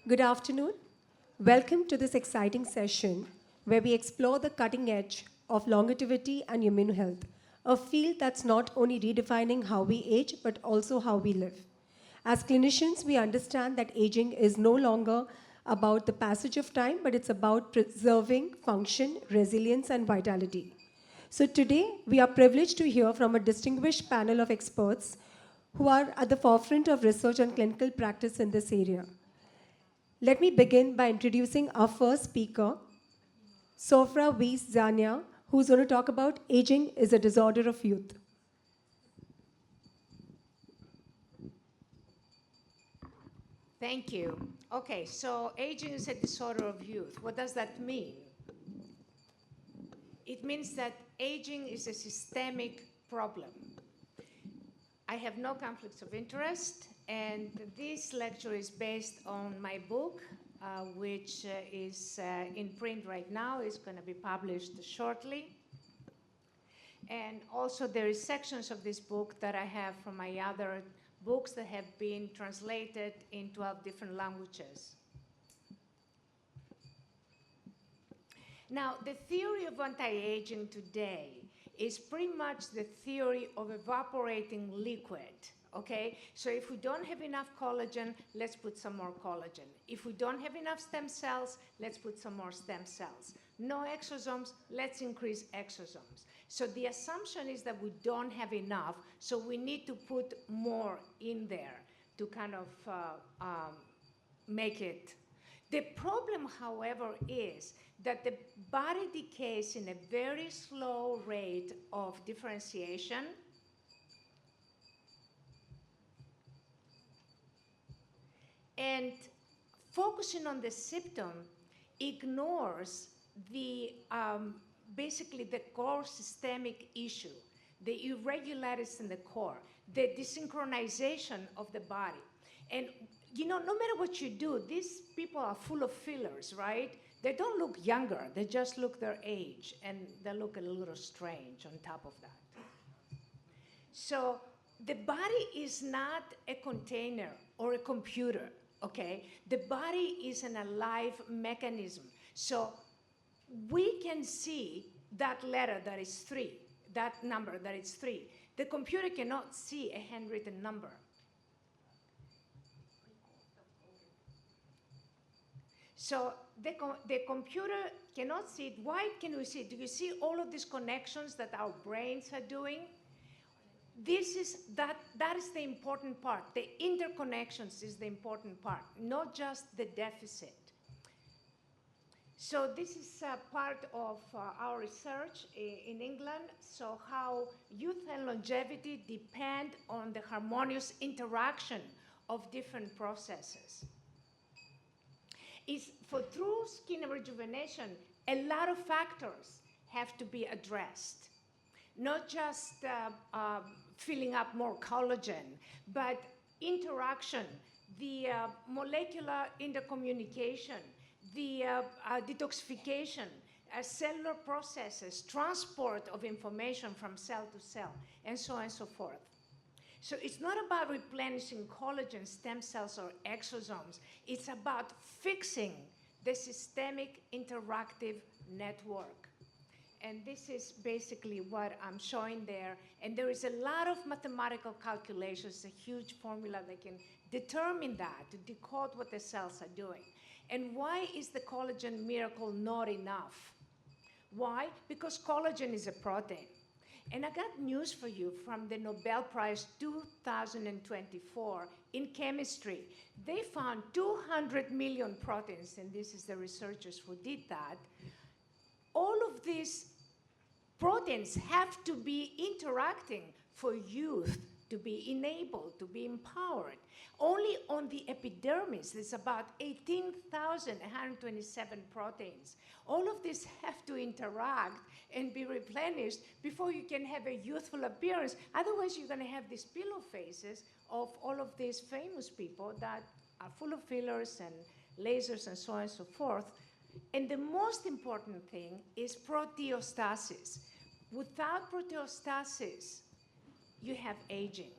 Good afternoon. Welcome to this exciting session where we explore the cutting edge of longevity and human health, a field that's not only redefining how we age but also how we live. As clinicians, we understand that aging is no longer about the passage of time, but it's about preserving function, resilience, and vitality. So today, we are privileged to hear from a distinguished panel of experts who are at the forefront of research and clinical practice in this area. Let me begin by introducing our first speaker, Sofra Weiss Zania, who's going to talk about aging is a disorder of youth. Thank you. Okay, so aging is a disorder of youth. What does that mean? It means that aging is a systemic problem. I have no conflicts of interest, and this lecture is based on my book, which is in print right now. It's going to be published shortly. And also there is sections of this book that I have from my other books that have been translated in 12 different languages. Now, the theory of anti-aging today is pretty much the theory of evaporating liquid, okay? So if we don't have enough collagen, let's put some more collagen. If we don't have enough stem cells, let's put some more stem cells. No exosomes, let's increase exosomes. So the assumption is that we don't have enough, so we need to put more in there to kind of make it. The problem, however, is that the body decays in a very slow rate of differentiation. And focusing on the symptom ignores the basically the core systemic issue, the irregularities in the core, the desynchronization of the body. And you know, no matter what you do, these people are full of fillers, right? They don't look younger, they just look their age, and they look a little strange on top of that. So the body is not a container or a computer, okay? The body is an alive mechanism. So we can see that letter that is 3, that number that is 3. The computer cannot see a handwritten number. So the computer cannot see it. Why can we see it? Do you see all of these connections that our brains are doing? That is the important part. The interconnections is the important part, not just the deficit. So this is part of our research in England, so how youth and longevity depend on the harmonious interaction of different processes. For true skin rejuvenation, a lot of factors have to be addressed. Not just filling up more collagen, but interaction, the molecular intercommunication, the detoxification, cellular processes, transport of information from cell to cell, and so on and so forth. So it's not about replenishing collagen, stem cells, or exosomes. It's about fixing the systemic interactive network. And this is basically what I'm showing there. And there is a lot of mathematical calculations, a huge formula that can determine that, to decode what the cells are doing. And why is the collagen miracle not enough? Why? Because collagen is a protein. And I got news for you from the Nobel Prize 2024 in chemistry. They found 200 million proteins, and this is the researchers who did that. All of these proteins have to be interacting for youth to be enabled, to be empowered. Only on the epidermis, there's about 18,127 proteins. All of these have to interact and be replenished before you can have a youthful appearance. Otherwise, you're going to have these pillow faces of all of these famous people that are full of fillers and lasers and so on and so forth. And the most important thing is proteostasis. Without proteostasis, you have aging.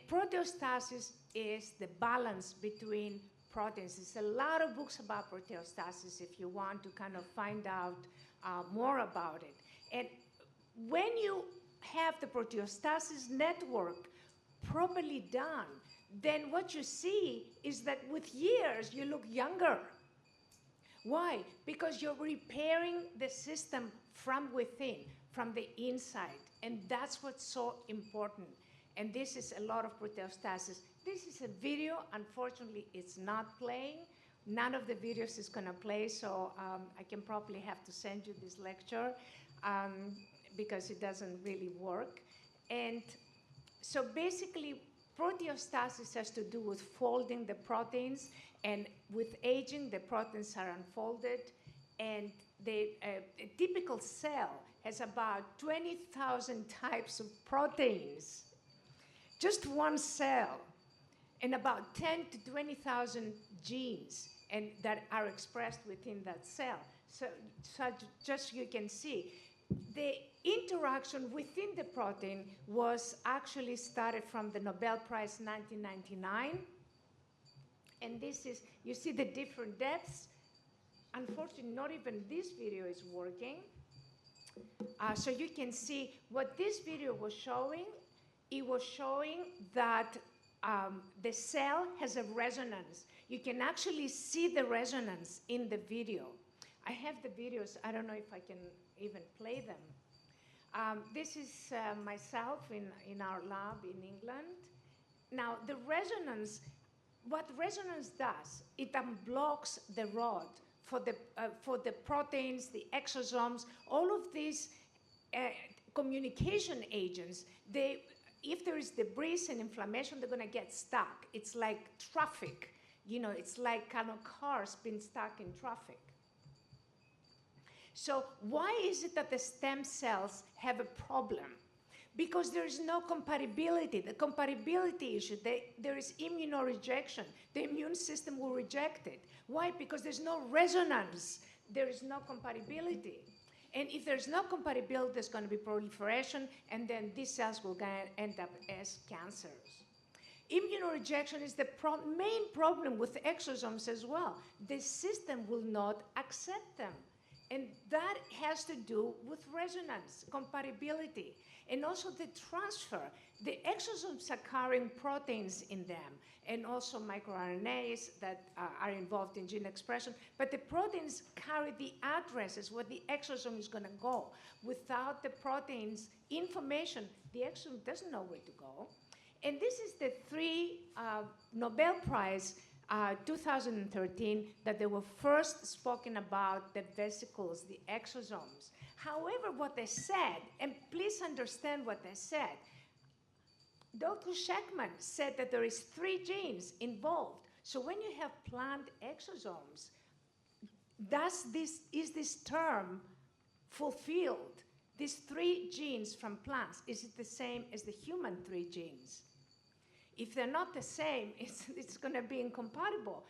Proteostasis is the balance between proteins. There's a lot of books about proteostasis if you want to kind of find out more about it. And when you have the proteostasis network properly done, then what you see is that with years you look younger. Why? Because you're repairing the system from within, from the inside. And that's what's so important. And this is a lot of proteostasis. This is a video. Unfortunately, it's not playing. None of the videos is going to play, so I can probably have to send you this lecture because it doesn't really work. And so basically, proteostasis has to do with folding the proteins, and with aging, the proteins are unfolded, and a typical cell has about 20,000 types of proteins. Just one cell, and about 10 to 20,000 genes and that are expressed within that cell. So just you can see, the interaction within the protein was actually started from the Nobel Prize 1999. And this is, you see the different depths. Unfortunately, not even this video is working. So you can see what this video was showing. It was showing that the cell has a resonance. You can actually see the resonance in the video. I have the videos. I don't know if I can even play them. This is myself in our lab in England. Now, the resonance, what resonance does, it unblocks the rod for the proteins, the exosomes, all of these communication agents. If there is debris and inflammation, they're going to get stuck. It's like traffic. You know, it's like kind of cars being stuck in traffic. So why is it that the stem cells have a problem? Because there is no compatibility. The compatibility issue, there is immunorejection. The immune system will reject it. Why? Because there's no resonance. There is no compatibility. And if there's no compatibility, there's going to be proliferation, and then these cells will end up as cancers. Immunorejection is the main problem with exosomes as well. The system will not accept them. And that has to do with resonance, compatibility, and also the transfer. The exosomes are carrying proteins in them, and also microRNAs that are involved in gene expression. But the proteins carry the addresses where the exosome is going to go. Without the proteins information, the exosome doesn't know where to go. And this is the three Nobel Prize 2013 that they were first spoken about the vesicles, the exosomes. However, what they said, and please understand what they said, Dr. Sheckman said that there is 3 genes involved. So when you have plant exosomes, is this term fulfilled? These 3 genes from plants, is it the same as the human 3 genes? If they're not the same, it's going to be incompatible.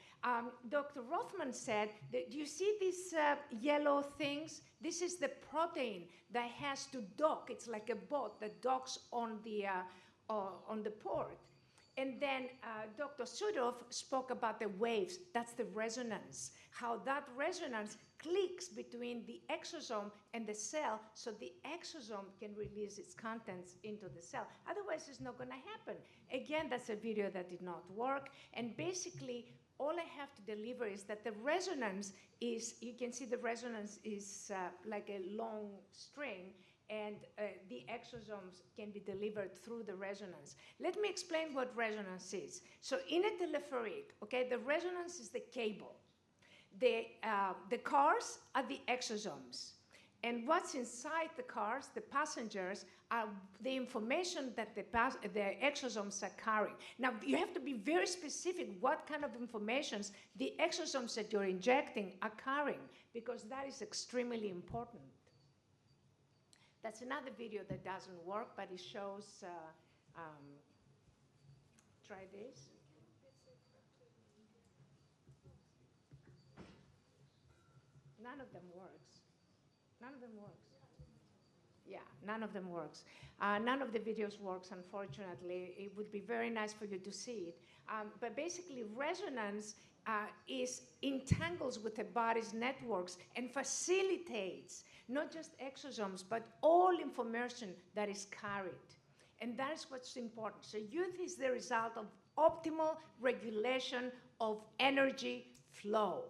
Dr. Rothman said, do you see these yellow things? This is the protein that has to dock. It's like a boat that docks on the port. And then Dr. Sudov spoke about the waves. That's the resonance, how that resonance clicks between the exosome and the cell so the exosome can release its contents into the cell. Otherwise, it's not going to happen. Again, that's a video that did not work. And basically, all I have to deliver is that the resonance is, you can see the resonance is like a long string, and the exosomes can be delivered through the resonance. Let me explain what resonance is. So in a telepheric, okay, the resonance is the cable. The cars are the exosomes. And what's inside the cars, the passengers, are the information that the exosomes are carrying. Now, you have to be very specific what kind of information the exosomes that you're injecting are carrying, because that is extremely important. That's another video that doesn't work, but it shows, try this. None of them works. None of them works. Yeah, none of them works. None of the videos works, unfortunately. It would be very nice for you to see it. But basically, resonance entangles with the body's networks and facilitates not just exosomes, but all information that is carried. And that is what's important. So youth is the result of optimal regulation of energy flow.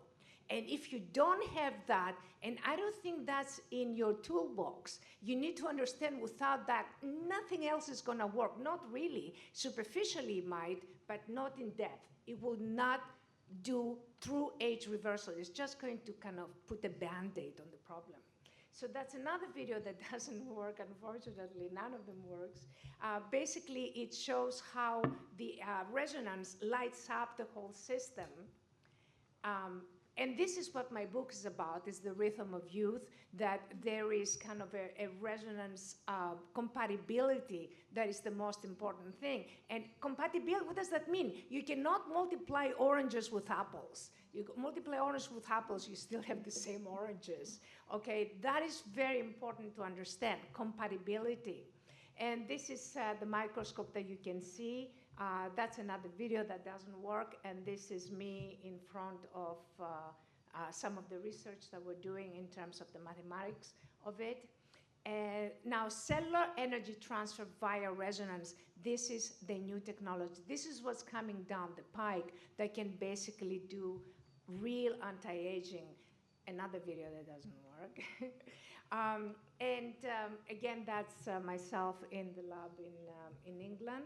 And if you don't have that, and I don't think that's in your toolbox, you need to understand without that, nothing else is going to work. Not really. Superficially it might, but not in depth. It will not do true age reversal. It's just going to kind of put a Band-Aid on the problem. So that's another video that doesn't work, unfortunately. None of them works. Basically, it shows how the resonance lights up the whole system. And this is what my book is about, is the rhythm of youth, that there is kind of a resonance compatibility that is the most important thing. And compatibility, what does that mean? You cannot multiply oranges with apples. You multiply oranges with apples, you still have the same oranges. Okay, that is very important to understand, compatibility. And this is the microscope that you can see. That's another video that doesn't work, and this is me in front of some of the research that we're doing in terms of the mathematics of it. Now, cellular energy transfer via resonance, this is the new technology. This is what's coming down the pike that can basically do real anti-aging. Another video that doesn't work. Again, that's myself in the lab in England.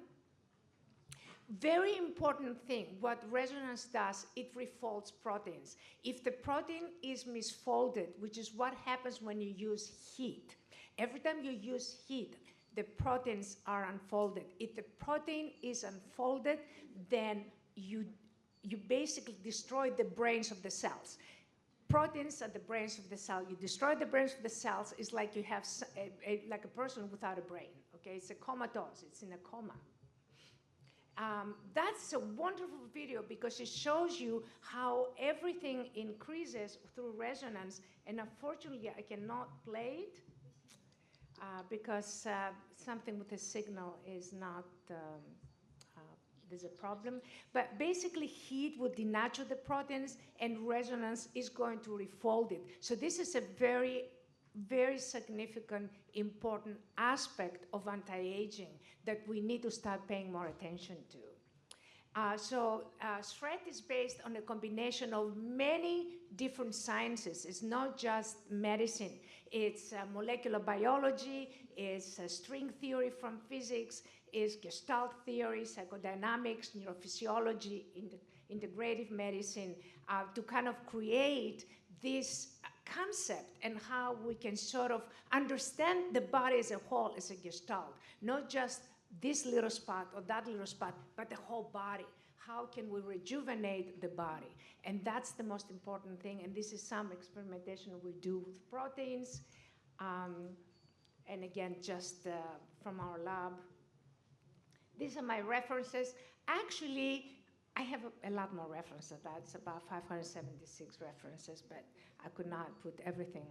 Very important thing, what resonance does, it refolds proteins. If the protein is misfolded, which is what happens when you use heat, every time you use heat, the proteins are unfolded. If the protein is unfolded, then you basically destroy the brains of the cells. Proteins are the brains of the cell. You destroy the brains of the cells, it's like you have like a person without a brain, okay? It's a comatose, it's in a coma. That's a wonderful video because it shows you how everything increases through resonance, and unfortunately I cannot play it because something with the signal is not, there's a problem. But basically heat will denature the proteins and resonance is going to refold it. So this is a very, very significant, important aspect of anti-aging that we need to start paying more attention to. SRET is based on a combination of many different sciences. It's not just medicine. It's molecular biology, it's string theory from physics, it's Gestalt theory, psychodynamics, neurophysiology, integrative medicine, to kind of create this concept and how we can sort of understand the body as a whole, as a Gestalt, not just this little spot or that little spot, but the whole body. How can we rejuvenate the body? And that's the most important thing. And this is some experimentation we do with proteins. And again, just from our lab. These are my references. Actually, I have a lot more references than that. It's about 576 references, but I could not put everything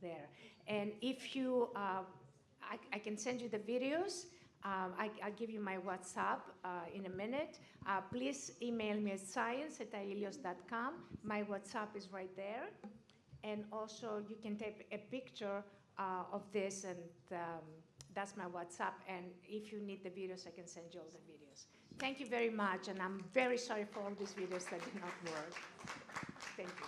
there. And if you, I can send you the videos. I'll give you my WhatsApp in a minute. Please email me at science@aelios.com. My WhatsApp is right there. And also, you can take a picture of this, and that's my WhatsApp. And if you need the videos, I can send you all the videos. Thank you very much, and I'm very sorry for all these videos that did not work. Thank you.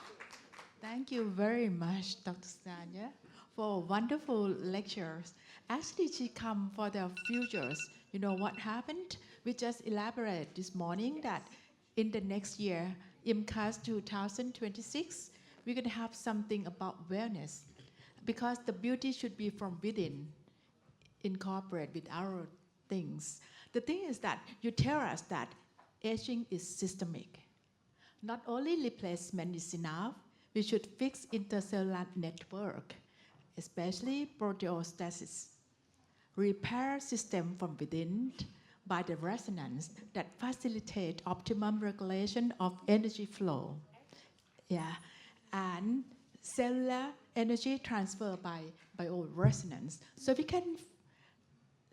Thank you very much, Dr. Sanya, for wonderful lectures. Actually, she come for the futures. You know what happened? We just elaborated this morning that in the next year, IMCAS 2026, we're going to have something about wellness, because the beauty should be from within, incorporate with our things. The thing is that you tell us that aging is systemic. Not only replacement is enough, we should fix intercellular network, especially proteostasis. Repair system from within by the resonance that facilitate optimum regulation of energy flow. Yeah, and cellular energy transfer by bioresonance. So we can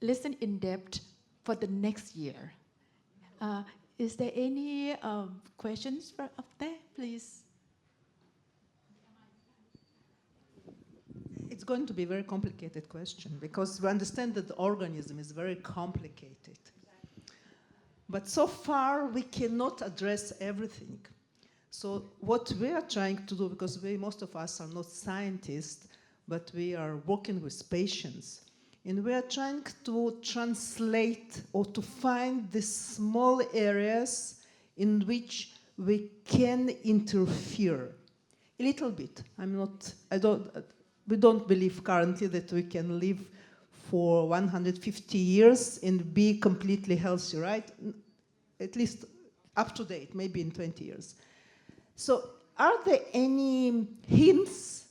listen in depth for the next year. Is there any questions up there, please? It's going to be a very complicated question because we understand that the organism is very complicated. But so far, we cannot address everything. So what we are trying to do, because most of us are not scientists, but we are working with patients, and we are trying to translate or to find the small areas in which we can interfere a little bit. We don't believe currently that we can live for 150 years and be completely healthy, right? At least up to date, maybe in 20 years. So are there any hints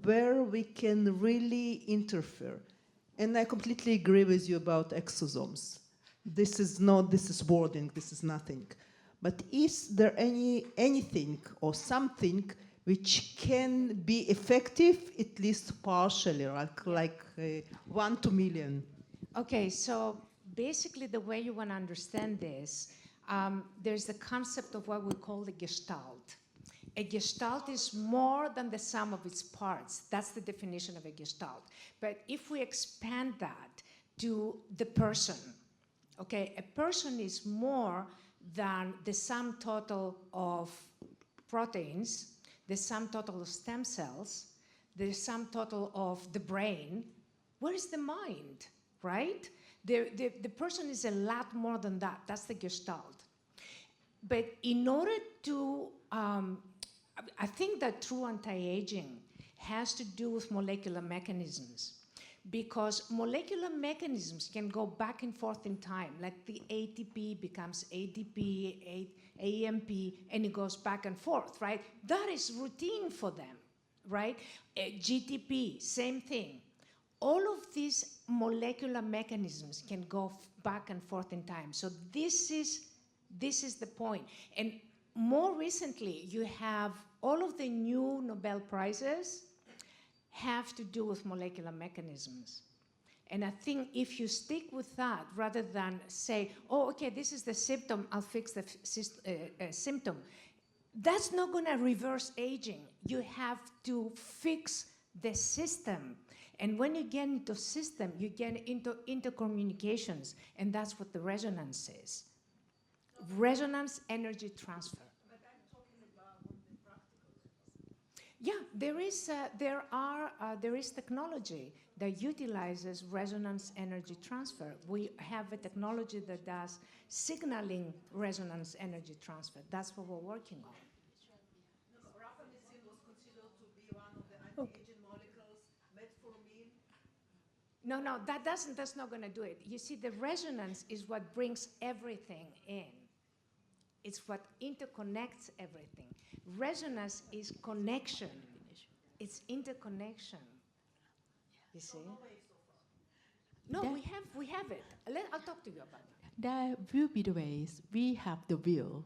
where we can really interfere? And I completely agree with you about exosomes. This is boring, this is nothing. But is there anything or something which can be effective, at least partially, like 1 to million? Okay, so basically the way you want to understand this, there's the concept of what we call the gestalt. A gestalt is more than the sum of its parts. That's the definition of a gestalt. But if we expand that to the person, okay, a person is more than the sum total of proteins, the sum total of stem cells, the sum total of the brain. Where is the mind, right? The person is a lot more than that. That's the gestalt. But in order to, I think that true anti-aging has to do with molecular mechanisms, because molecular mechanisms can go back and forth in time, like the ATP becomes ADP, AMP, and it goes back and forth, right? That is routine for them, right? GTP, same thing. All of these molecular mechanisms can go back and forth in time. So this is the point. And more recently, you have all of the new Nobel Prizes have to do with molecular mechanisms. And I think if you stick with that, rather than say, oh, okay, this is the symptom, I'll fix the symptom, that's not going to reverse aging. You have to fix the system. And when you get into system, you get into intercommunications, and that's what the resonance is. Resonance energy transfer. But I'm talking about the practical. Yeah, there is technology that utilizes resonance energy transfer. We have a technology that does signaling resonance energy transfer. That's what we're working on. Rapamycin was considered to be one of the anti-aging molecules, metformin. No, that's not going to do it. You see, the resonance is what brings everything in. It's what interconnects everything. Resonance is connection. It's interconnection. You see? No, we have it. I'll talk to you about it. There will be the ways. We have the will.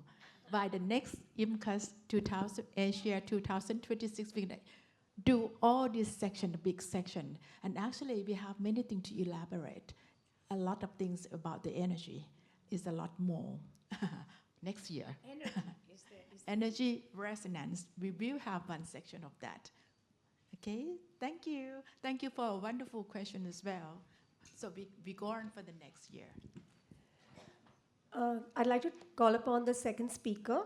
By the next IMCAS 2000, Asia 2026, we're going to do all this section, the big section. And actually, we have many things to elaborate. A lot of things about the energy is a lot more. Next year. Energy is the Energy resonance. We will have one section of that. Okay, thank you. Thank you for a wonderful question as well. So we go on for the next year. I'd like to call upon the second speaker,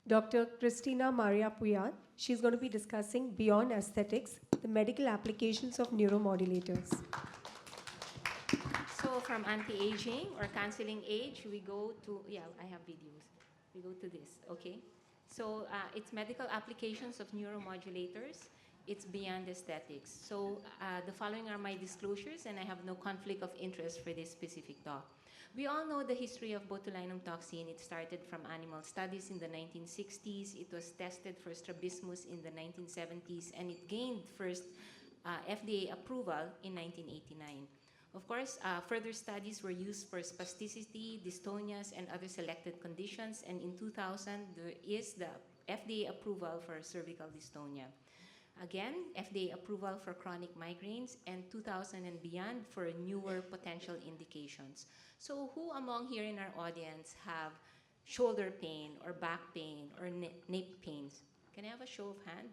Dr. Christina Maria Puyat. She's going to be discussing Beyond Aesthetics, the medical applications of neuromodulators. So from anti-aging or canceling age, we go to, I have videos. We go to this, okay? So it's medical applications of neuromodulators. It's beyond aesthetics. So the following are my disclosures, and I have no conflict of interest for this specific talk. We all know the history of botulinum toxin. It started from animal studies in the 1960s. It was tested for strabismus in the 1970s, and it gained first FDA approval in 1989. Of course, further studies were used for spasticity, dystonias, and other selected conditions. And in 2000, there is the FDA approval for cervical dystonia. Again, FDA approval for chronic migraines, and 2000 and beyond for newer potential indications. So who among here in our audience have shoulder pain or back pain or neck pains? Can I have a show of hand?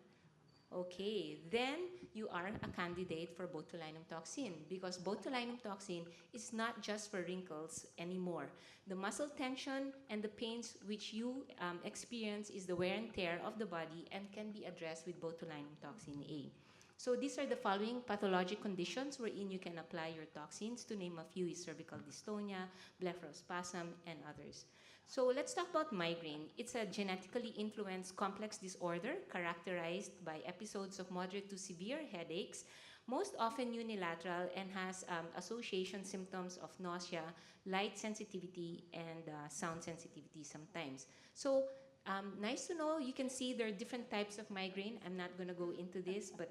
Okay, then you are a candidate for botulinum toxin, because botulinum toxin is not just for wrinkles anymore. The muscle tension and the pains which you experience is the wear and tear of the body and can be addressed with botulinum toxin A. So these are the following pathologic conditions wherein you can apply your toxins. To name a few is cervical dystonia, blepharospasm, and others. So let's talk about migraine. It's a genetically influenced complex disorder characterized by episodes of moderate to severe headaches, most often unilateral, and has association symptoms of nausea, light sensitivity, and sound sensitivity sometimes. So nice to know. You can see there are different types of migraine. I'm not going to go into this, but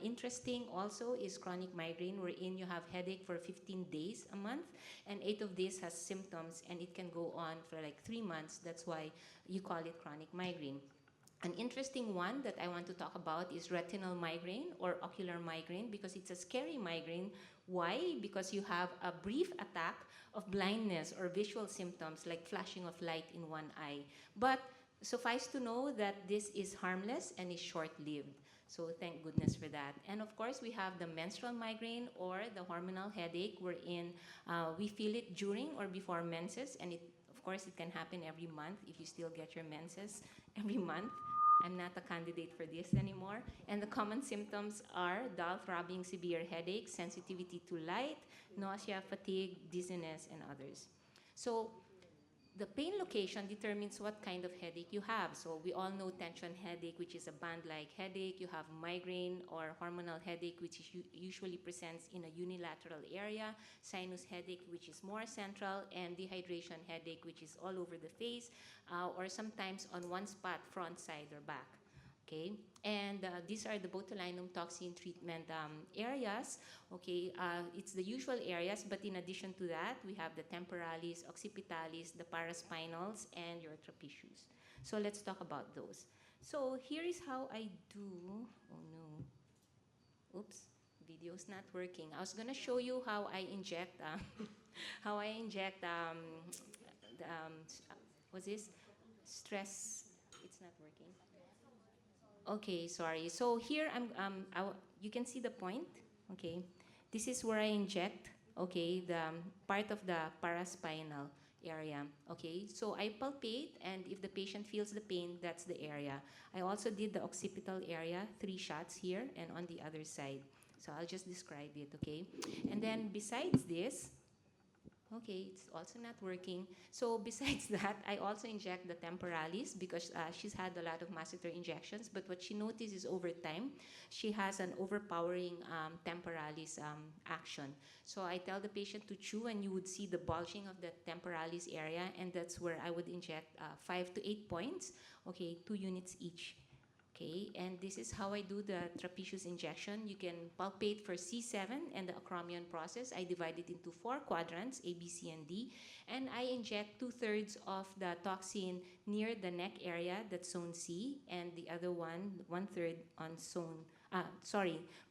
interesting also is chronic migraine, wherein you have headache for 15 days a month, and 8 of these has symptoms, and it can go on for like 3 months. That's why you call it chronic migraine. An interesting one that I want to talk about is retinal migraine or ocular migraine, because it's a scary migraine. Why? Because you have a brief attack of blindness or visual symptoms like flashing of light in one eye. But suffice to know that this is harmless and is short-lived. So thank goodness for that. And of course, we have the menstrual migraine or the hormonal headache, wherein we feel it during or before menses, and of course, it can happen every month if you still get your menses every month. I'm not a candidate for this anymore. And the common symptoms are dull, throbbing, severe headache, sensitivity to light, nausea, fatigue, dizziness, and others. So the pain location determines what kind of headache you have. So we all know tension headache, which is a band-like headache. You have migraine or hormonal headache, which usually presents in a unilateral area, sinus headache, which is more central, and dehydration headache, which is all over the face, or sometimes on one spot, front, side, or back. Okay, and these are the botulinum toxin treatment areas. Okay, it's the usual areas, but in addition to that, we have the temporalis, occipitalis, the paraspinals, and your trapezius. So let's talk about those. So here is how I do. Oh no, oops, video's not working. I was gonna show you how I inject, what's this? Stress. It's not working. Okay, sorry. So here you can see the point. Okay, this is where I inject. Okay, the part of the paraspinal area. Okay, so I palpate, and if the patient feels the pain, that's the area. I also did the occipital area, 3 shots here and on the other side. So I'll just describe it. Okay, and then besides this. Okay, it's also not working. So besides that, I also inject the temporalis because she's had a lot of masseter injections. But what she noticed is over time, she has an overpowering temporalis action. So I tell the patient to chew, and you would see the bulging of the temporalis area, and that's where I would inject 5 to 8 points. Okay, 2 units each. Okay, and this is how I do the trapezius injection. You can palpate for C7 and the acromion process. I divide it into 4 quadrants, A, B, C, and D. And I inject 2/3 of the toxin near the neck area, that's zone C, and the other 1/3 on zone,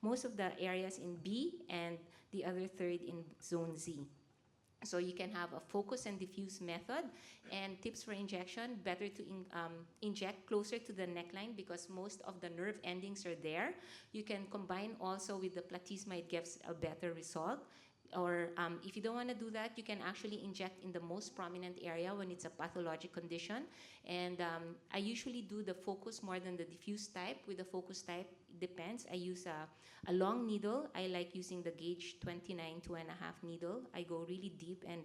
most of the areas in B and the other third in zone Z. So you can have a focus and diffuse method. And tips for injection, better to inject closer to the neckline because most of the nerve endings are there. You can combine also with the platysma, it gives a better result. Or if you don't want to do that, you can actually inject in the most prominent area when it's a pathologic condition. And I usually do the focus more than the diffuse type. With the focus type, it depends. I use a long needle. I like using the gauge 29 2.5 needle. I go really deep and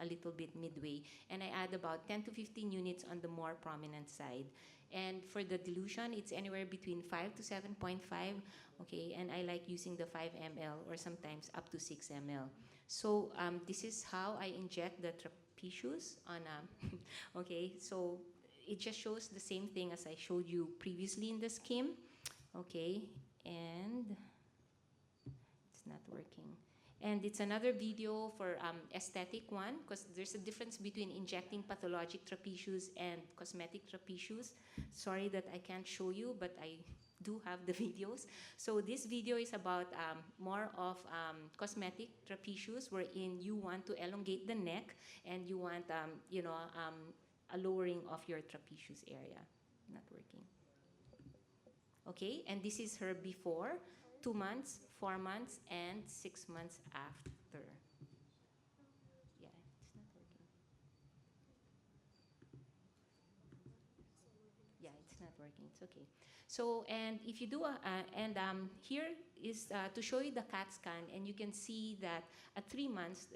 a little bit midway. And I add about 10 to 15 units on the more prominent side. And for the dilution, it's anywhere between 5 to 7.5. Okay, and I like using the 5 ml or sometimes up to 6 ml. So this is how I inject the trapezius on okay, so it just shows the same thing as I showed you previously in the scheme. Okay, and it's not working. And it's another video for aesthetic one because there's a difference between injecting pathologic trapezius and cosmetic trapezius. Sorry that I can't show you, but I do have the videos. So this video is about more of cosmetic trapezius, wherein you want to elongate the neck and you want, a lowering of your trapezius area. Not working. Okay, and this is her before, 2 months, 4 months, and 6 months after. Yeah, it's not working. Yeah, it's not working. It's okay. So, and if you do, here is to show you the CAT scan, and you can see that at 3 months,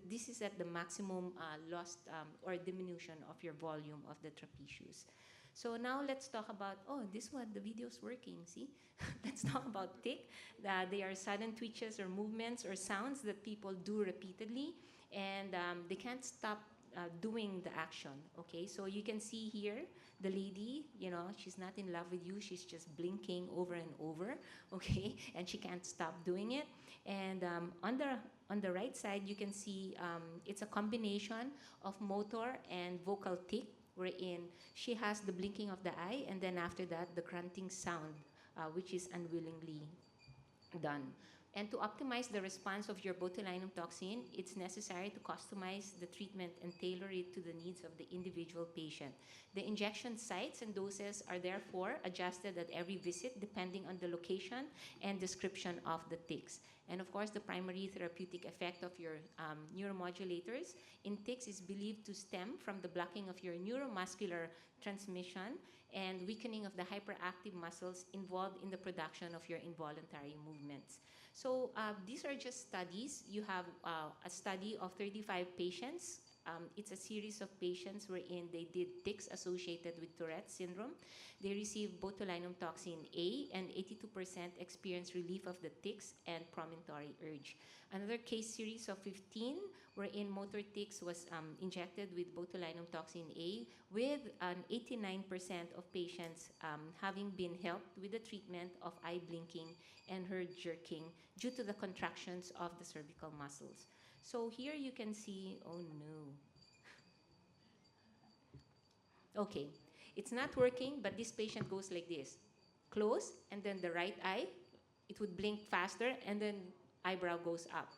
this is at the maximum loss or diminution of your volume of the trapezius. So now let's talk about, this one, the video's working, see? Let's talk about tic. They are sudden twitches or movements or sounds that people do repeatedly, and they can't stop doing the action, okay? So you can see here, the lady, she's not in love with you, she's just blinking over and over, okay? And she can't stop doing it. And on the right side, you can see it's a combination of motor and vocal tic, wherein she has the blinking of the eye, and then after that, the grunting sound, which is unwillingly done. And to optimize the response of your botulinum toxin, it's necessary to customize the treatment and tailor it to the needs of the individual patient. The injection sites and doses are therefore adjusted at every visit depending on the location and description of the tics. And of course, the primary therapeutic effect of your neuromodulators in tics is believed to stem from the blocking of your neuromuscular transmission and weakening of the hyperactive muscles involved in the production of your involuntary movements. So these are just studies. You have a study of 35 patients. It's a series of patients wherein they did tics associated with Tourette syndrome. They received botulinum toxin A, and 82% experienced relief of the tics and promontory urge. Another case series of 15 wherein motor tics was injected with botulinum toxin A, with an 89% of patients having been helped with the treatment of eye blinking and her jerking due to the contractions of the cervical muscles. So here you can see, oh no. Okay, it's not working, but this patient goes like this. Close, and then the right eye, it would blink faster, and then eyebrow goes up.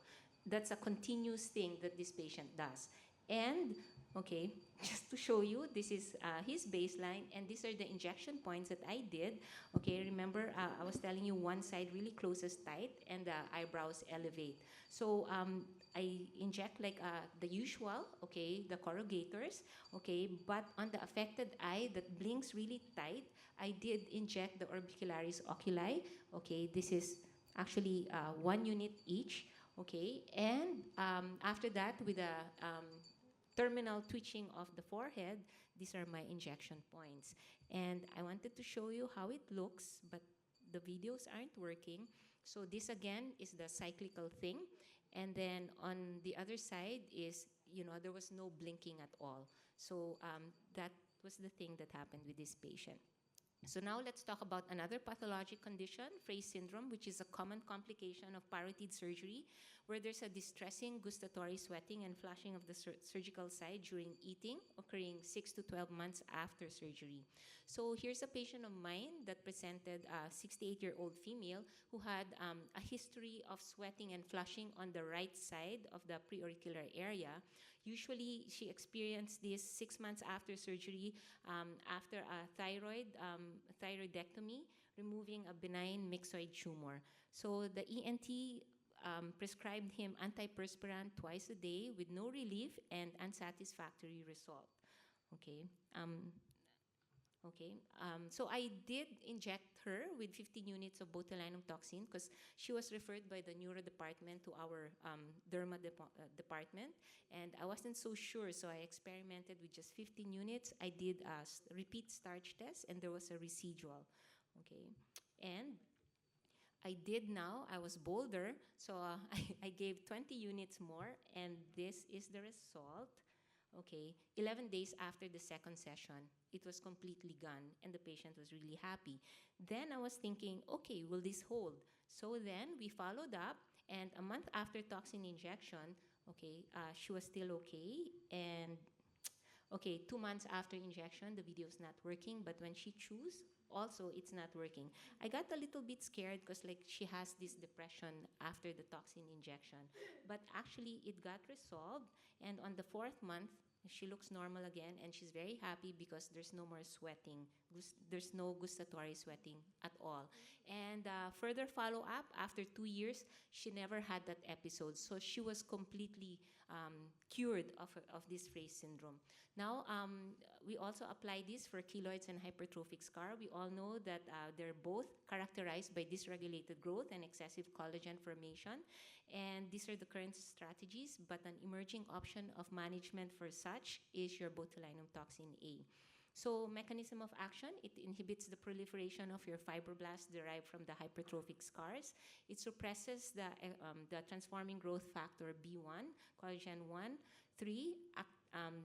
That's a continuous thing that this patient does. And, okay, just to show you, this is his baseline, and these are the injection points that I did. Okay, remember, I was telling you one side really closes tight, and the eyebrows elevate. So I inject like the usual, okay, the corrugators, okay, but on the affected eye that blinks really tight, I did inject the orbicularis oculi, okay, this is actually 1 unit each, okay, and after that, with a terminal twitching of the forehead, these are my injection points. And I wanted to show you how it looks, but the videos aren't working. So this again is the cyclical thing. And then on the other side is, there was no blinking at all. So that was the thing that happened with this patient. So now let's talk about another pathologic condition, Frey syndrome, which is a common complication of parotid surgery, where there's a distressing gustatory sweating and flushing of the surgical site during eating, occurring 6 to 12 months after surgery. So here's a patient of mine that presented a 68-year-old female who had a history of sweating and flushing on the right side of the preauricular area. Usually, she experienced this 6 months after surgery, after a thyroidectomy, removing a benign myxoid tumor. So the ENT prescribed him antiperspirant twice a day with no relief and unsatisfactory result. Okay. So I did inject her with 15 units of botulinum toxin because she was referred by the neuro department to our derma department, and I wasn't so sure, so I experimented with just 15 units. I did a repeat starch test, and there was a residual. Okay, and I was bolder, so I gave 20 units more, and this is the result. Okay, 11 days after the second session, it was completely gone, and the patient was really happy. Then I was thinking, okay, will this hold? So then we followed up, and a month after toxin injection, okay, she was still okay, and Okay, 2 months after injection, the video is not working, but when she chews, also it's not working. I got a little bit scared because like she has this depression after the toxin injection, but actually it got resolved, and on the 4th month, she looks normal again, and she's very happy because there's no more sweating. There's no gustatory sweating at all. And further follow up, after 2 years, she never had that episode. So she was completely cured of this Fraze syndrome. Now, we also apply this for keloids and hypertrophic scar. We all know that they're both characterized by dysregulated growth and excessive collagen formation. And these are the current strategies, but an emerging option of management for such is your botulinum toxin A. So mechanism of action, it inhibits the proliferation of your fibroblasts derived from the hypertrophic scars. It suppresses the transforming growth factor B1, collagen 1, 3,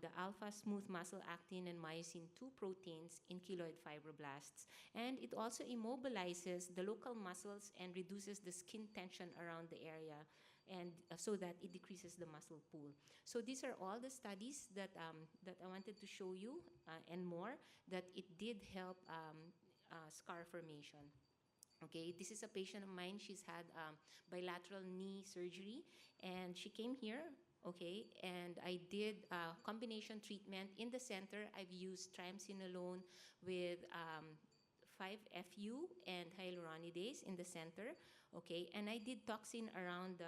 the alpha smooth muscle actin and myosin 2 proteins in keloid fibroblasts. And it also immobilizes the local muscles and reduces the skin tension around the area, and so that it decreases the muscle pool. So these are all the studies that I wanted to show you, and more, that it did help scar formation. Okay, this is a patient of mine. She's had bilateral knee surgery, and she came here. Okay, and I did combination treatment in the center. I've used triamcinolone with 5-FU and hyaluronidase in the center. Okay, and I did toxin around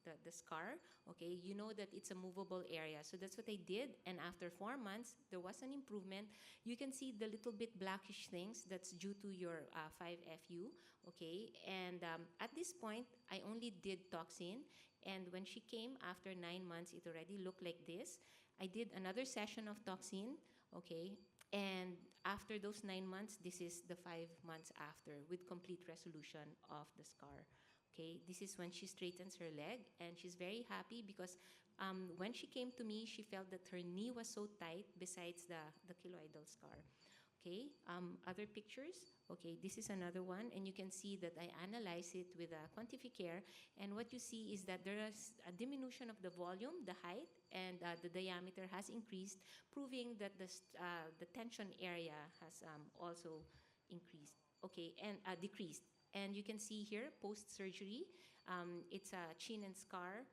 the scar. Okay, you know that it's a movable area, so that's what I did. And after 4 months, there was an improvement. You can see the little bit blackish things. That's due to your 5-FU. Okay, and at this point, I only did toxin. And when she came after 9 months, it already looked like this. I did another session of toxin. Okay, and after those 9 months, this is the 5 months after with complete resolution of the scar. Okay, this is when she straightens her leg, and she's very happy because when she came to me, she felt that her knee was so tight besides the keloidal scar. Okay, other pictures. Okay, this is another one, and you can see that I analyze it with a quantificator, and what you see is that there is a diminution of the volume, the height, and the diameter has increased, proving that the tension area has also increased. Okay, and decreased. And you can see here post-surgery, it's a chin and scar.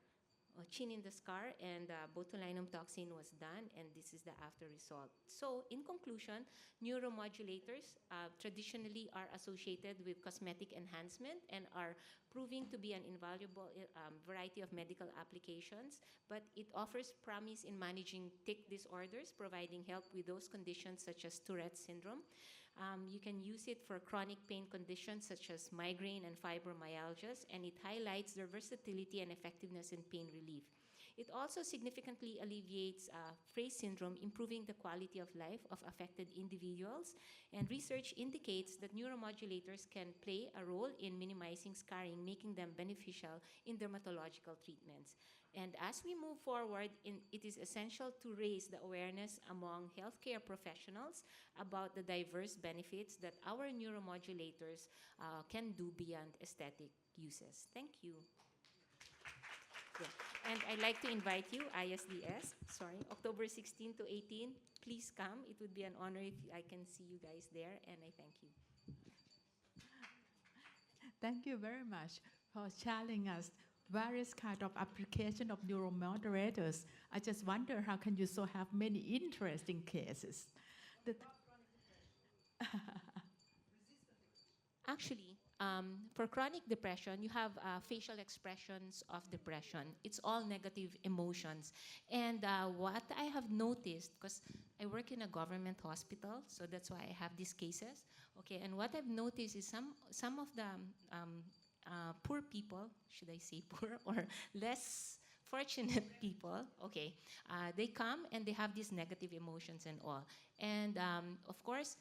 Chin in the scar, and botulinum toxin was done, and this is the after result. So in conclusion, neuromodulators traditionally are associated with cosmetic enhancement and are proving to be an invaluable variety of medical applications, but it offers promise in managing tic disorders, providing help with those conditions such as Tourette syndrome. You can use it for chronic pain conditions such as migraine and fibromyalgia, and it highlights their versatility and effectiveness in pain relief. It also significantly alleviates Fraze syndrome, improving the quality of life of affected individuals. And research indicates that neuromodulators can play a role in minimizing scarring, making them beneficial in dermatological treatments. And as we move forward, it is essential to raise the awareness among healthcare professionals about the diverse benefits that our neuromodulators can do beyond aesthetic uses. Thank you. Yeah. And I'd like to invite you, ISDS, October 16 to 18, please come. It would be an honor if I can see you guys there, and I thank you. Thank you very much for sharing us various kind of application of neuromodulators. I just wonder how can you so have many interesting cases. That Actually, for chronic depression, you have facial expressions of depression. It's all negative emotions. And what I have noticed, because I work in a government hospital, so that's why I have these cases. Okay, and what I've noticed is some of the poor people, should I say poor, or less fortunate people, okay, they come and they have these negative emotions and all. And of course,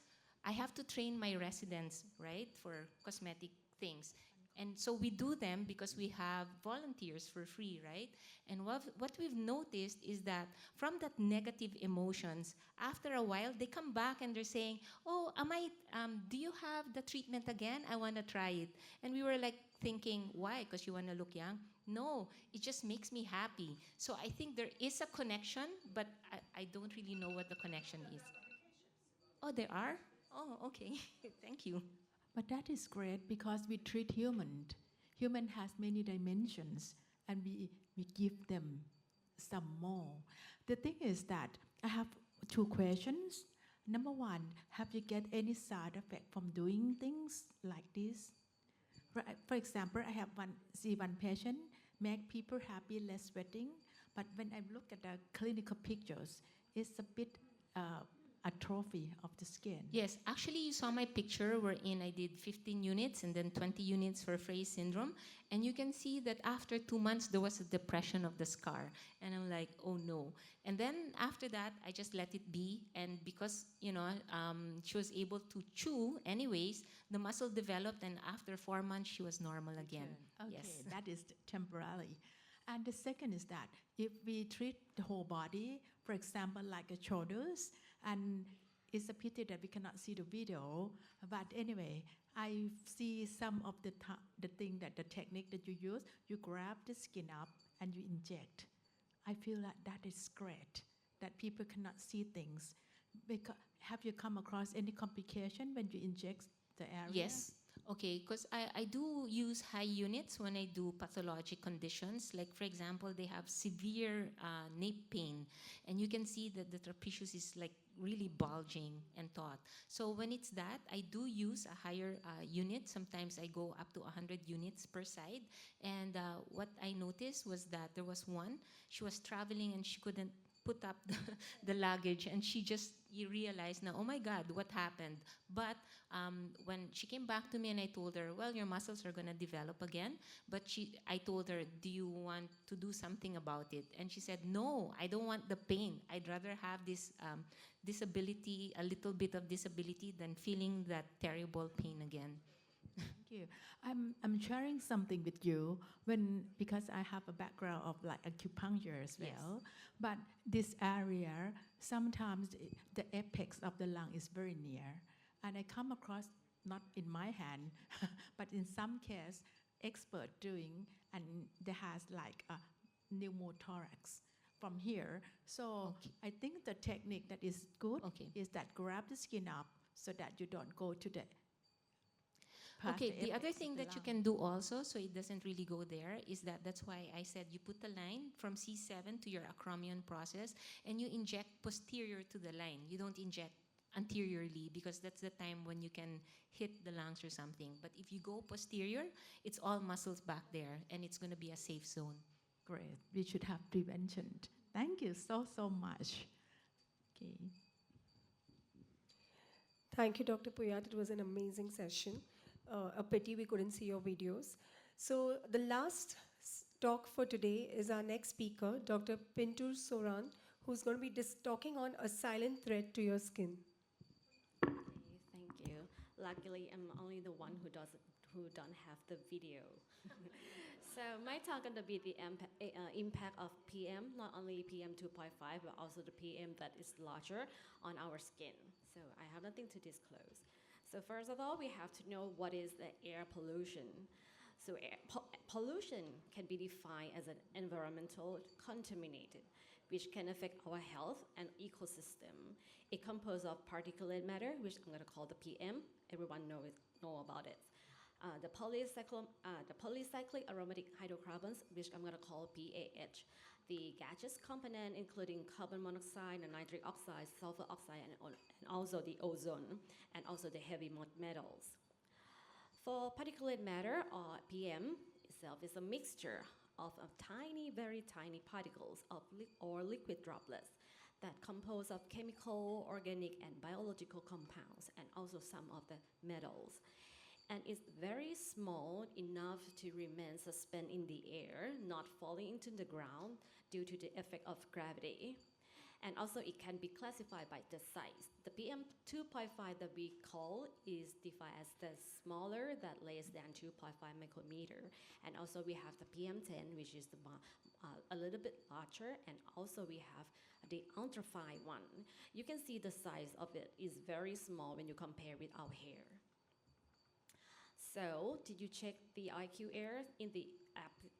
I have to train my residents, right, for cosmetic things. And so we do them because we have volunteers for free, right? And what we've noticed is that from that negative emotions, after a while, they come back and they're saying, oh, do you have the treatment again? I want to try it. And we were like thinking, why? Because you want to look young? No, it just makes me happy. So I think there is a connection, but I don't really know what the connection is. Oh, there are? Oh, okay. Thank you. But that is great because we treat human. Human has many dimensions and we give them some more. The thing is that I have two questions. Number one, have you get any side effect from doing things like this? For example, I have one patient, make people happy, less sweating. But when I look at the clinical pictures, it's a bit atrophy of the skin. Yes, actually, you saw my picture wherein I did 15 units and then 20 units for Frey syndrome. And you can see that after 2 months, there was a depression of the scar. And I'm like, oh no. And then after that, I just let it be. And because, she was able to chew anyways, the muscle developed. And after 4 months, she was normal again. Okay, Yes. that is temporary. And the second is that if we treat the whole body, for example, like the shoulders, and it's a pity that we cannot see the video, but anyway, I see some of the thing that the technique that you use, you grab the skin up and you inject. I feel like that is great, that people cannot see things. Because, have you come across any complication when you inject the area? Yes. Okay, because I do use high units when I do pathologic conditions. Like, for example, they have severe nape pain. And you can see that the trapezius is like really bulging and taut. So when it's that, I do use a higher unit. Sometimes I go up to 100 units per side. And what I noticed was that there was one, she was traveling and she couldn't put up the luggage, and she just realized now, oh my God, what happened? But when she came back to me and I told her, well, your muscles are gonna develop again, but I told her, do you want to do something about it? And she said, no, I don't want the pain. I'd rather have this disability, a little bit of disability, than feeling that terrible pain again. Thank you. I'm sharing something with you because I have a background of like acupuncture as well. Yes. But this area, sometimes the apex of the lung is very near. And I come across, not in my hand, but in some case, expert doing, and there has like a pneumothorax from here. So Okay. I think the technique that is good Okay. is that grab the skin up so that you don't go to the Okay, the other apex of thing the that you lung. can do also, so it doesn't really go there, is that's why I said you put the line from C7 to your acromion process, and you inject posterior to the line. You don't inject anteriorly, because that's the time when you can hit the lungs or something. But if you go posterior, it's all muscles back there, and it's going to be a safe zone. Great. We should have prevention. Thank you so much. Okay. Thank you, Dr. Puyat. It was an amazing session. A pity we couldn't see your videos. So the last talk for today is our next speaker, Dr. Pintur Soran, who's going to be talking on a silent threat to your skin. Okay, thank you. Luckily, I'm only the one who don't have the video. So my talk going to be the impact of PM, not only PM 2.5, but also the PM that is larger on our skin. So I have nothing to disclose. So first of all, we have to know what is the air pollution. So pollution can be defined as an environmental contaminated, which can affect our health and ecosystem. It composed of particulate matter, which I'm going to call the PM. Everyone know about it. The polycyclic aromatic hydrocarbons, which I'm going to call PAH. The gaseous component, including carbon monoxide, and nitric oxide, sulfur oxide, and also the ozone, and also the heavy metals. For particulate matter, or PM itself, is a mixture of tiny, very tiny particles or liquid droplets that compose of chemical, organic, and biological compounds, and also some of the metals. And it's very small enough to remain suspended in the air, not falling into the ground due to the effect of gravity. And also it can be classified by the size. The PM2.5 that we call is defined as the smaller that less than 2.5 micrometer. And also we have the PM10, which is a little bit larger, and also we have the ultrafine one. You can see the size of it is very small when you compare with our hair. So, did you check the IQ error in the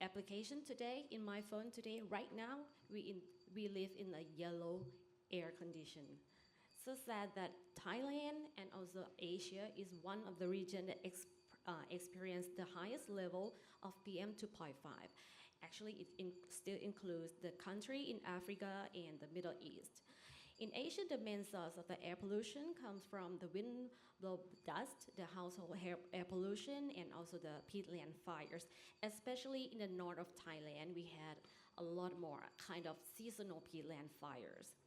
application today, in my phone today? Right now, we live in a yellow air condition. So sad that Thailand and also Asia is one of the regions that experience the highest level of PM2.5. Actually, it still includes the country in Africa and the Middle East. In Asia, the main source of the air pollution comes from the wind blown dust, the household air pollution, and also the peatland fires. Especially in the north of Thailand, we had a lot more kind of seasonal peatland fires.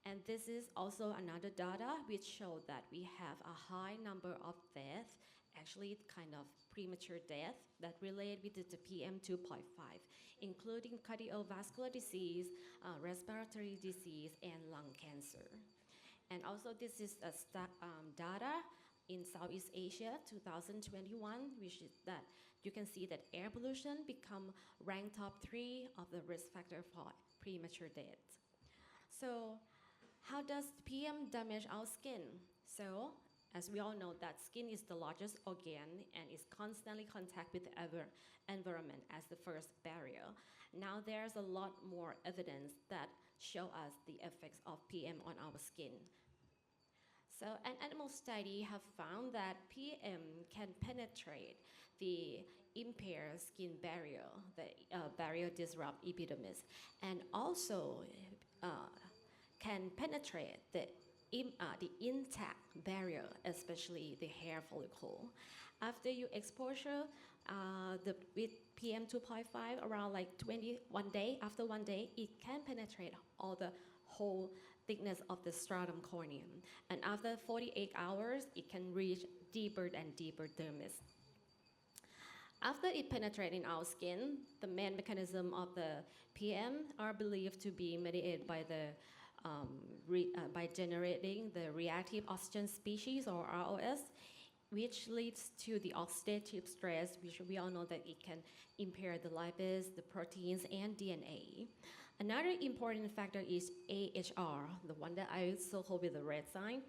And this is also another data which showed that we have a high number of deaths, actually kind of premature death that relate with the PM2.5, including cardiovascular disease, respiratory disease, and lung cancer. And also this is a data in Southeast Asia 2021, which is that you can see that air pollution become ranked top 3 of the risk factor for premature death. So how does PM damage our skin? So, as we all know that skin is the largest organ and is constantly in contact with the environment as the first barrier. Now there's a lot more evidence that show us the effects of PM on our skin. So an animal study have found that PM can penetrate the impaired skin barrier, the barrier disrupt epidermis, and also can penetrate the intact barrier, especially the hair follicle. After you exposure with PM2.5 around like 21 day, after 1 day, it can penetrate all the whole thickness of the stratum corneum. And after 48 hours, it can reach deeper and deeper dermis. After it penetrates in our skin, the main mechanism of the PM are believed to be mediated by the by generating the reactive oxygen species or ROS, which leads to the oxidative stress, which we all know that it can impair the lipase, the proteins, and DNA. Another important factor is AHR, the one that I circle with the red sign.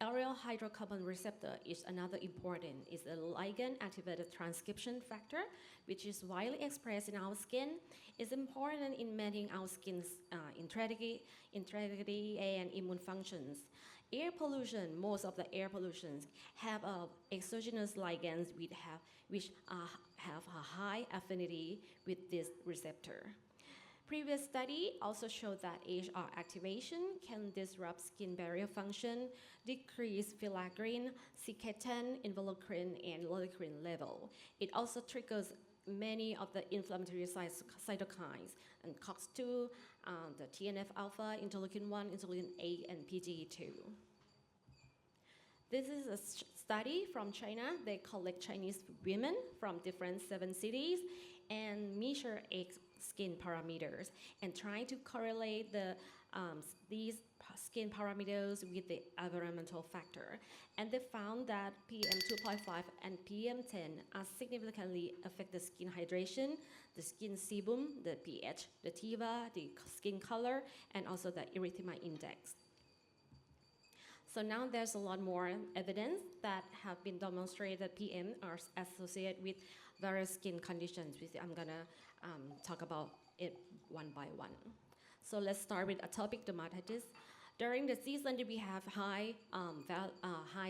Aryl hydrocarbon receptor is another important. It's a ligand-activated transcription factor, which is widely expressed in our skin. It's important in maintaining our skin's integrity and immune functions. Air pollution, most of the air pollutions have exogenous ligands which have a high affinity with this receptor. Previous study also showed that AHR activation can disrupt skin barrier function, decrease filaggrin, secretin, involucrin, and leucrin level. It also triggers many of the inflammatory cytokines, and COX-2, the TNF-alpha, interleukin-1, interleukin-8, and PGE2. This is a study from China. They collect Chinese women from different 7 cities and measure skin parameters and try to correlate these skin parameters with the environmental factor. And they found that PM2.5 and PM10 are significantly affect the skin hydration, the skin sebum, the pH, the TIVA, the skin color, and also the erythema index. So now there's a lot more evidence that have been demonstrated that PM are associated with various skin conditions, which I'm gonna talk about it one by one. So let's start with atopic dermatitis. During the season that we have high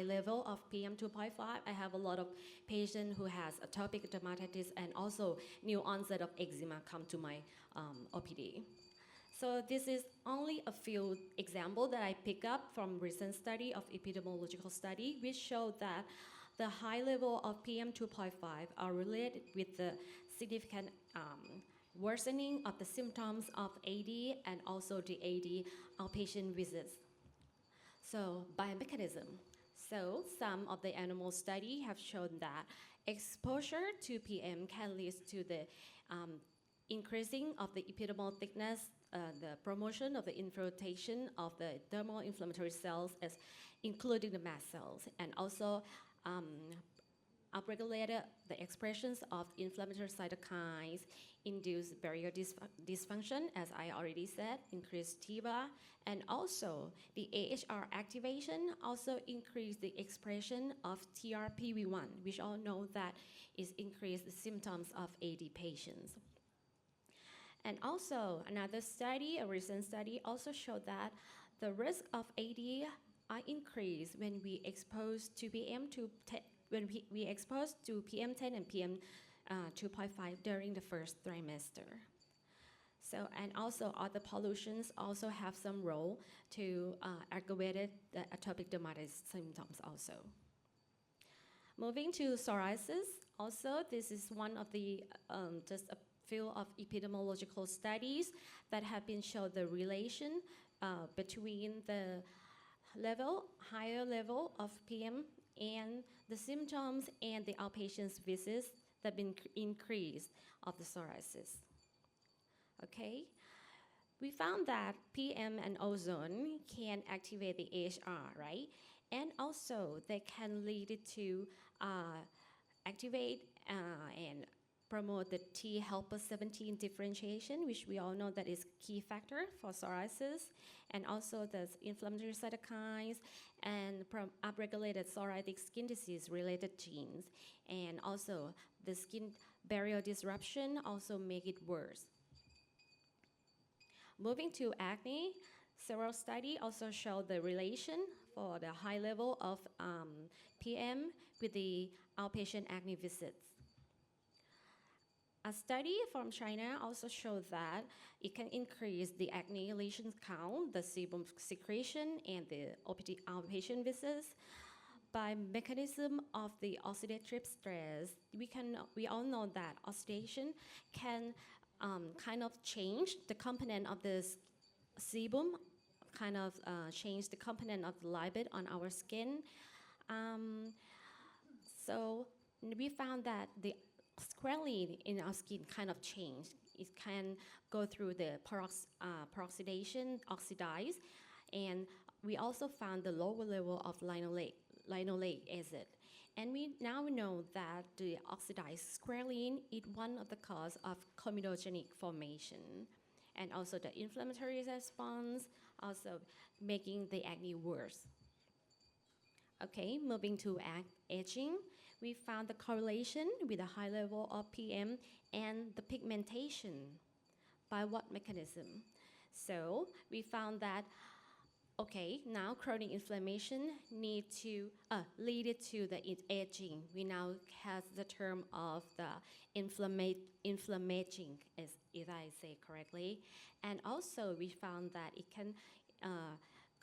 level of PM2.5, I have a lot of patients who has atopic dermatitis and also new onset of eczema come to my OPD. So this is only a few examples that I pick up from recent study of epidemiological study, which showed that the high level of PM2.5 are related with the significant worsening of the symptoms of AD and also the AD outpatient visits. So biomechanism. So some of the animal study have shown that exposure to PM can lead to the increasing of the epidermal thickness, the promotion of the infiltration of the dermal inflammatory cells, as including the mast cells, and also upregulated the expressions of inflammatory cytokines, induced barrier dysfunction, as I already said, increased TIBA, and also the AHR activation also increased the expression of TRPV1, which all know that is increased the symptoms of AD patients. And also another study, a recent study, also showed that the risk of AD are increased when we expose to when we expose to PM10 and PM 2.5 during the first trimester. So, and also other pollutions also have some role to aggravate the atopic dermatitis symptoms also. Moving to psoriasis, also this is one of the just a few of epidemiological studies that have been shown the relation between the higher level of PM and the symptoms and the outpatient visits that have been increased of the psoriasis. Okay, we found that PM and ozone can activate the AHR, right? And also they can lead it to activate and promote the T helper 17 differentiation, which we all know that is key factor for psoriasis, and also the inflammatory cytokines and upregulated psoriatic skin disease related genes, and also the skin barrier disruption also make it worse. Moving to acne, several studies also show the relation for the high level of PM with the outpatient acne visits. A study from China also showed that it can increase the acne lesion count, the sebum secretion, and the outpatient visits. By mechanism of the oxidative stress, we all know that oxidation can kind of change the component of the sebum, kind of change the component of the lipid on our skin. So we found that the squalene in our skin kind of changed. It can go through the peroxidation, oxidize, and we also found the lower level of linoleic acid. And we now know that the oxidized squalene is one of the cause of comedogenic formation, and also the inflammatory response, also making the acne worse. Okay, moving to aging, we found the correlation with a high level of PM and the pigmentation. By what mechanism? So we found that, okay, now chronic inflammation lead to the aging. We now have the term of the inflammaging, if I say correctly. And also we found that it can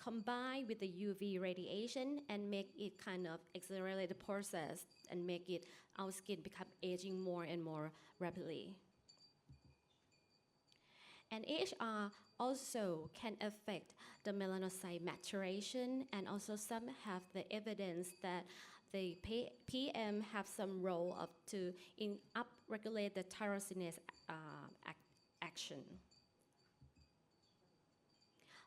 combine with the UV radiation and make it kind of accelerate the process and make it our skin become aging more and more rapidly. And AHR also can affect the melanocyte maturation, and also some have the evidence that the PM have some role to upregulate the tyrosinase action.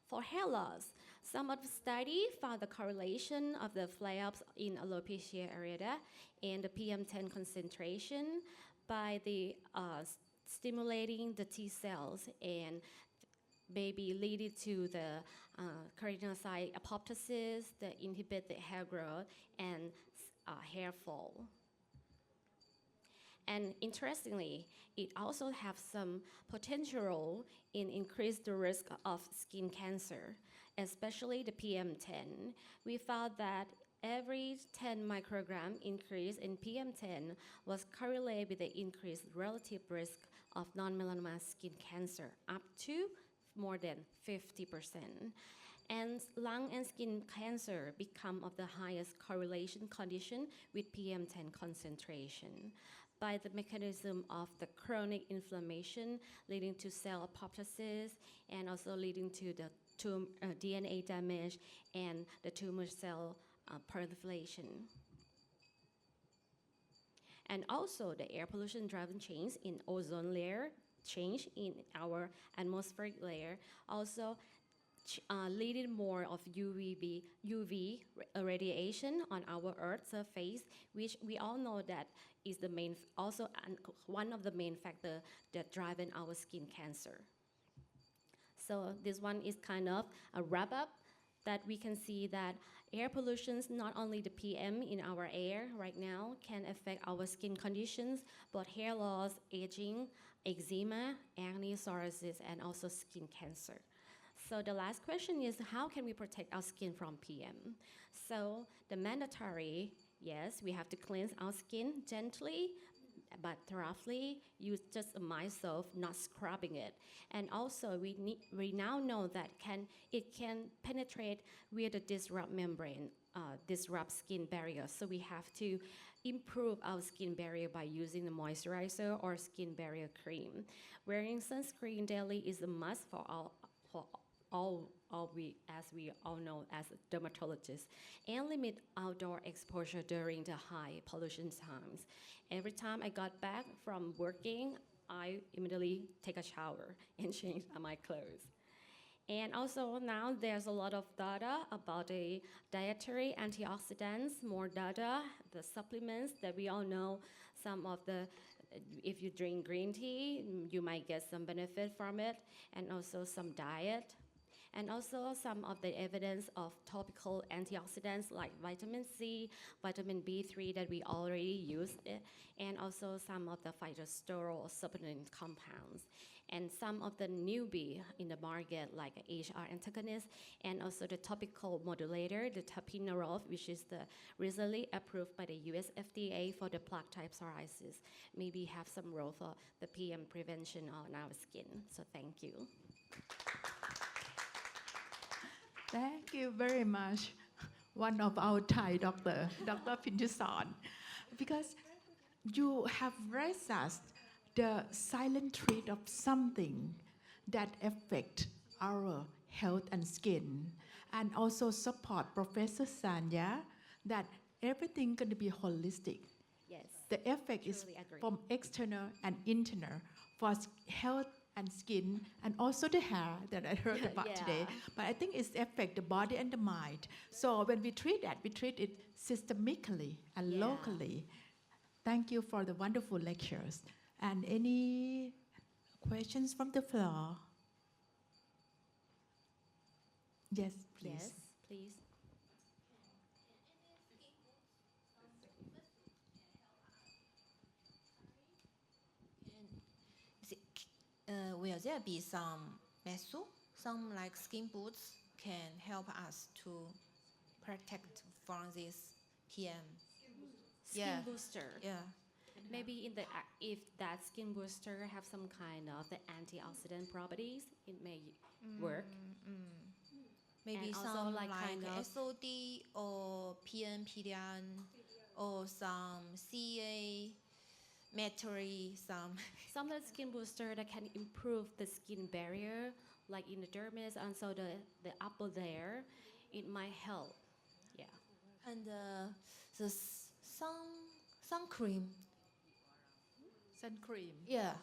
For hair loss, some of the studies found the correlation of the flare-ups in alopecia areata and the PM10 concentration by the stimulating the T cells and maybe leading to the keratinocyte apoptosis that inhibit the hair growth and hair fall. And interestingly, it also has some potential role in increase the risk of skin cancer, especially the PM10. We found that every 10 microgram increase in PM10 was correlated with the increased relative risk of non-melanoma skin cancer, up to more than 50%. And lung and skin cancer become of the highest correlation condition with PM10 concentration by the mechanism of the chronic inflammation leading to cell apoptosis and also leading to the DNA damage and the tumor cell proliferation. And also the air pollution driven change in ozone layer change in our atmospheric layer. Also, leading more of UV radiation on our Earth's surface, which we all know that is the main, also one of the main factors that driving our skin cancer. So this one is kind of a wrap up that we can see that air pollution, not only the PM in our air right now, can affect our skin conditions, but hair loss, aging, eczema, acne, psoriasis, and also skin cancer. So the last question is, how can we protect our skin from PM? So the mandatory, yes, we have to cleanse our skin gently, but roughly, use just a mild soap, not scrubbing it. And also, we now know that it can penetrate via the disrupt membrane, disrupt skin barrier. So we have to improve our skin barrier by using the moisturizer or skin barrier cream. Wearing sunscreen daily is a must for as we all know as dermatologists, and limit outdoor exposure during the high pollution times. Every time I got back from working, I immediately take a shower and change my clothes. And also now there's a lot of data about the dietary antioxidants, more data, the supplements that we all know, some of the if you drink green tea, you might get some benefit from it, and also some diet. And also some of the evidence of topical antioxidants like vitamin C, vitamin B3 that we already use, and also some of the phytosterol supplement compounds. And some of the newbie in the market like HR antagonist, and also the topical modulator, the tapinarof, which is the recently approved by the US FDA for the plaque type psoriasis, maybe have some role for the PM prevention on our skin. So thank you. Thank you very much, one of our Thai doctor, Dr. Pintusan, because you have raised us the silent threat of something that affect our health and skin, and also support Professor Sanya that everything going to be holistic. Yes. The effect is Truly agree. from external and internal for health and skin, and also the hair that I heard about Yeah. today. But I think it's affect the body and the mind. So when we treat that, we treat it systemically and Yeah. locally. Thank you for the wonderful lectures. And any questions from the floor? Yes, please. Yes, please. Will there be some mesu, some like skin boots can help us to protect from this PM? Skin Yeah. booster. Yeah. Maybe if that skin booster have some kind of the antioxidant properties, it may work. Maybe And also some like like kind of- SOD or PM, PDN or some CA, Metri, some. Some of the skin booster that can improve the skin barrier, like in the dermis and so the upper layer, it might help. Yeah. And the sun cream. Sun cream. Yeah.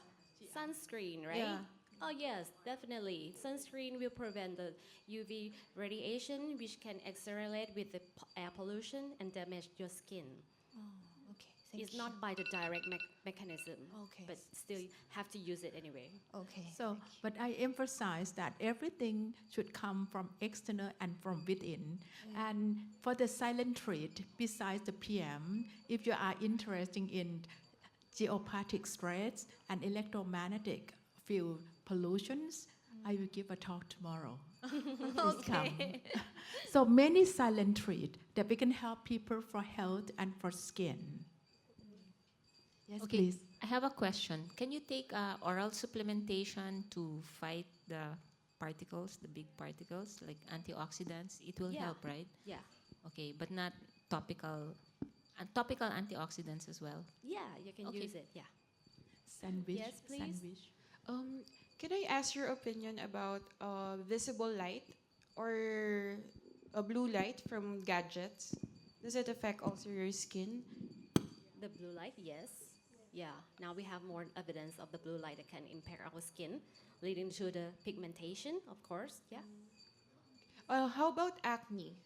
Sunscreen, right? Yeah. Oh yes, definitely. Sunscreen will prevent the UV radiation, which can accelerate with the air pollution and damage your skin. Oh, okay. Thank It's you. not by the direct mechanism, Okay. but still you have to use it anyway. Okay. So, but I emphasize that everything should come from external and from within. And for the silent treat, besides the PM, if you are interested in geopathic stress and electromagnetic field pollutions, I will give a talk tomorrow. Please come. So many silent treat that we can help people for health and for skin. Yes, Okay, please. I have a question. Can you take oral supplementation to fight the particles, the big particles, like antioxidants? It will Yeah. help, right? Yeah. Okay, but not topical, topical antioxidants as well. Yeah, you can Okay. use it. Yeah. Sandwich. Yes, please. Sandwich. Can I ask your opinion about visible light or a blue light from gadgets? Does it affect also your skin? The blue light, yes. Yeah, now we have more evidence of the blue light that can impair our skin, leading to the pigmentation, of course. Yeah. How about acne?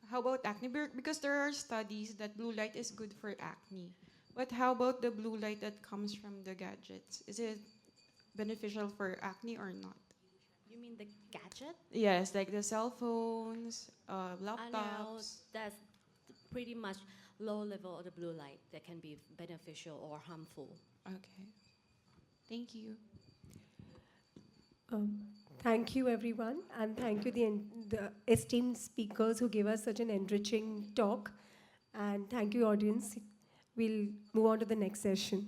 How about acne? Because there are studies that blue light is good for acne. But how about the blue light that comes from the gadgets? Is it beneficial for acne or not? You mean the gadget? Yes, like the cell phones, No, laptops. that's pretty much low level of the blue light that can be beneficial or harmful. Okay. Thank you. Thank you, everyone, and thank you the esteemed speakers who gave us such an enriching talk. And thank you, audience. We'll move on to the next session.